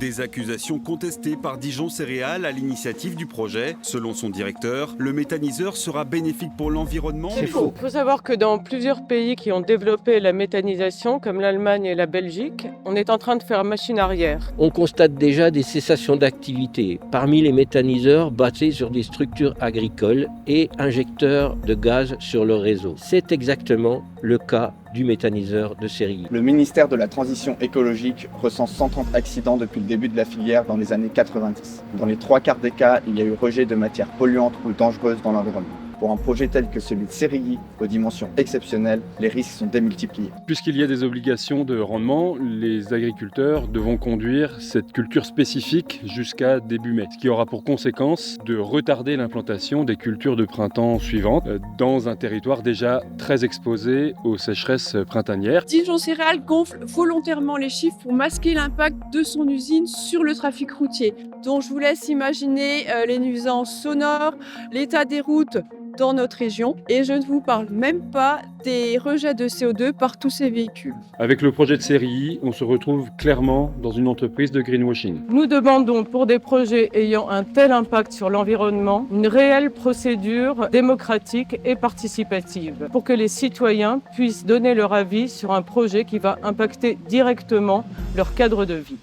Des accusations contestées par Dijon Céréales à l'initiative du projet. Selon son directeur, le méthaniseur sera bénéfique pour l'environnement. C'est faux. Il faut savoir que dans plusieurs pays qui ont développé la méthanisation, comme l'Allemagne et la Belgique, on est en train de faire machine arrière. On constate déjà des cessations d'activité parmi les méthaniseurs basés sur des structures agricoles et injecteurs de gaz sur le réseau. C'est exactement le cas du méthaniseur de Cerrilly. Le ministère de la Transition écologique recense 130 accidents depuis le début de la filière dans les années 90. Dans les 3/4 des cas, il y a eu rejet de matières polluantes ou dangereuses dans l'environnement. Pour un projet tel que celui de Cerrilly, aux dimensions exceptionnelles, les risques sont démultipliés. Puisqu'il y a des obligations de rendement, les agriculteurs devront conduire cette culture spécifique jusqu'à début mai, ce qui aura pour conséquence de retarder l'implantation des cultures de printemps suivantes dans un territoire déjà très exposé aux sécheresses printanières. Dijon Céréales gonfle volontairement les chiffres pour masquer l'impact de son usine sur le trafic routier, dont je vous laisse imaginer les nuisances sonores, l'état des routes dans notre région, et je ne vous parle même pas des rejets de CO2 par tous ces véhicules. Avec le projet de Cerrilly, on se retrouve clairement dans une entreprise de greenwashing. Nous demandons pour des projets ayant un tel impact sur l'environnement une réelle procédure démocratique et participative pour que les citoyens puissent donner leur avis sur un projet qui va impacter directement leur cadre de vie.